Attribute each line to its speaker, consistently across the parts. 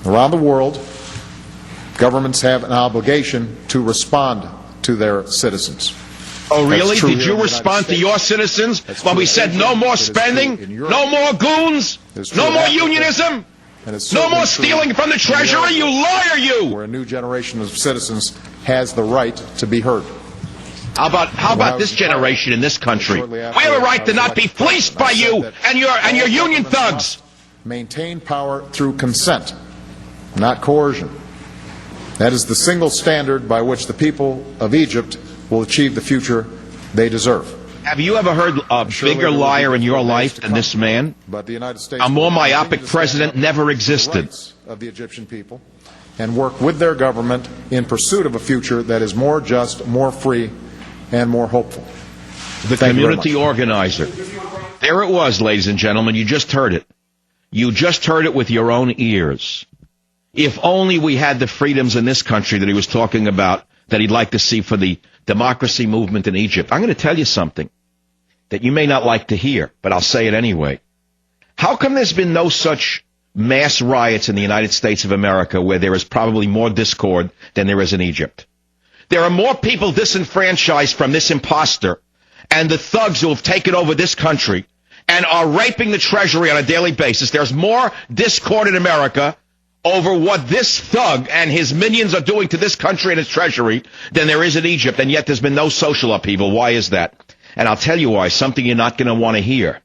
Speaker 1: Around the world, governments have an obligation to respond to their citizens.
Speaker 2: Oh, really? Did you respond to your citizens when we said no more spending, no more goons, no more unionism, no more stealing from the Treasury? You liar, you!
Speaker 1: Where a new generation of citizens has the right to be heard.
Speaker 2: How about this generation in this country? We have a right to not be fleeced by you and your union thugs.
Speaker 1: Maintain power through consent, not coercion. That is the single standard by which the people of Egypt will achieve the future they deserve.
Speaker 2: Have you ever heard a bigger liar in your life than this man?
Speaker 1: But the United States,
Speaker 2: a more myopic president never existed.
Speaker 1: Of the Egyptian people, and work with their government in pursuit of a future that is more just, more free, and more hopeful.
Speaker 2: The community organizer. There it was, ladies and gentlemen. You just heard it. You just heard it with your own ears. If only we had the freedoms in this country that he was talking about, that he'd like to see for the democracy movement in Egypt. I'm going to tell you something that you may not like to hear, but I'll say it anyway. How come there's been no such mass riots in the United States of America where there is probably more discord than there is in Egypt? There are more people disenfranchised from this imposter and the thugs who have taken over this country and are raping the Treasury on a daily basis. There's more discord in America over what this thug and his minions are doing to this country and its Treasury than there is in Egypt, and yet there's been no social upheaval. Why is that? And I'll tell you why, something you're not going to want to hear.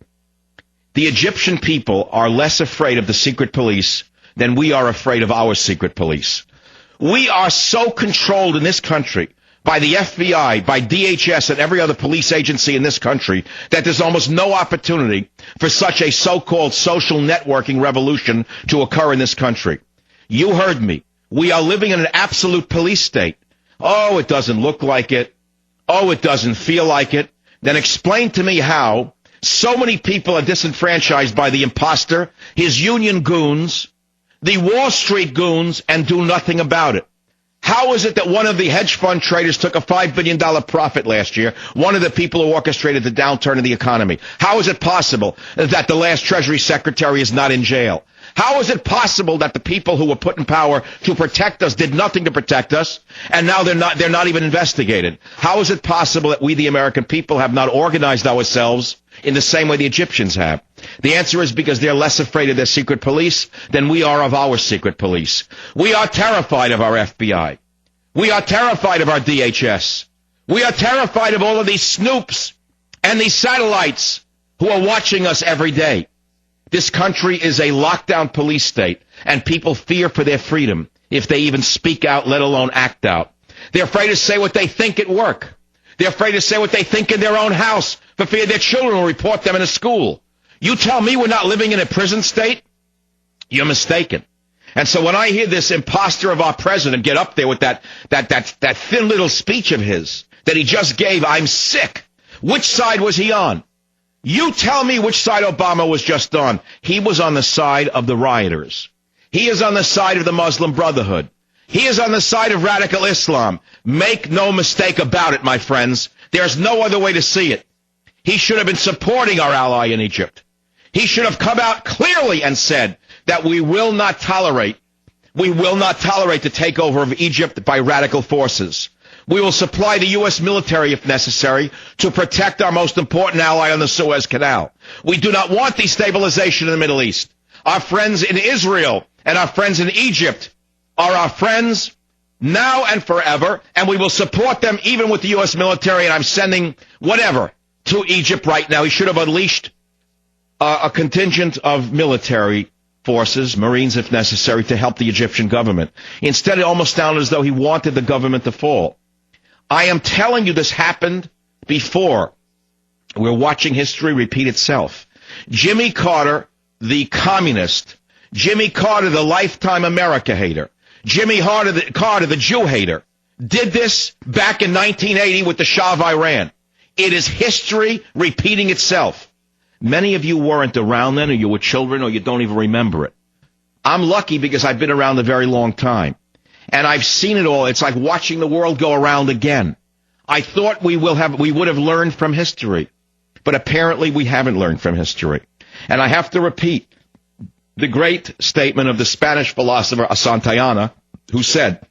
Speaker 2: The Egyptian people are less afraid of the secret police than we are afraid of our secret police. We are so controlled in this country by the FBI, by DHS, and every other police agency in this country that there's almost no opportunity for such a so-called social networking revolution to occur in this country. You heard me. We are living in an absolute police state. Oh, it doesn't look like it. Oh, it doesn't feel like it. Then explain to me how so many people are disenfranchised by the imposter, his union goons, the Wall Street goons, and do nothing about it. How is it that one of the hedge fund traders took a $5 billion profit last year, one of the people who orchestrated the downturn in the economy? How is it possible that the last Treasury Secretary is not in jail? How is it possible that the people who were put in power to protect us did nothing to protect us, and now they're not even investigated? How is it possible that we, the American people, have not organized ourselves in the same way the Egyptians have? The answer is because they're less afraid of their secret police than we are of our secret police. We are terrified of our FBI. We are terrified of our DHS. We are terrified of all of these snoops and these satellites who are watching us every day. This country is a lockdown police state, and people fear for their freedom if they even speak out, let alone act out. They're afraid to say what they think at work. They're afraid to say what they think in their own house for fear their children will report them in a school. You tell me we're not living in a prison state? You're mistaken. And so when I hear this imposter of our president get up there with that thin little speech of his that he just gave, I'm sick. Which side was he on? You tell me which side Obama was just on. He was on the side of the rioters. He is on the side of the Muslim Brotherhood. He is on the side of radical Islam. Make no mistake about it, my friends. There's no other way to see it. He should have been supporting our ally in Egypt. He should have come out clearly and said that we will not tolerate the takeover of Egypt by radical forces. We will supply the U.S. military if necessary to protect our most important ally on the Suez Canal. We do not want destabilization in the Middle East. Our friends in Israel and our friends in Egypt are our friends now and forever, and we will support them even with the U.S. military, and I'm sending whatever to Egypt right now. He should have unleashed a contingent of military forces, Marines if necessary, to help the Egyptian government. Instead, it almost sounded as though he wanted the government to fall. I am telling you this happened before. We're watching history repeat itself. Jimmy Carter, the communist, Jimmy Carter, the lifetime America hater, Jimmy Carter, the Jew hater, did this back in 1980 with the Shah of Iran. It is history repeating itself. Many of you weren't around then, or you were children, or you don't even remember it. I'm lucky because I've been around a very long time. And I've seen it all. It's like watching the world go around again. I thought we would have learned from history. But apparently we haven't learned from history. And I have to repeat, the great statement of the Spanish philosopher Santayana, who said,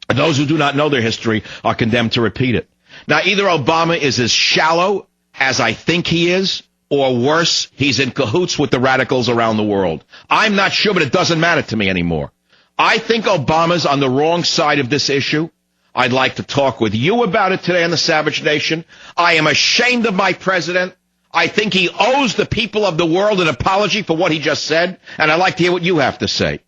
Speaker 2: those who do not know their history are condemned to repeat it. Now, either Obama is as shallow as I think he is, or worse, he's in cahoots with the radicals around the world. I'm not sure, but it doesn't matter to me anymore. I think Obama's on the wrong side of this issue. I'd like to talk with you about it today on the Savage Nation. I am ashamed of my president. I think he owes the people of the world an apology for what he just said, and I'd like to hear what you have to say.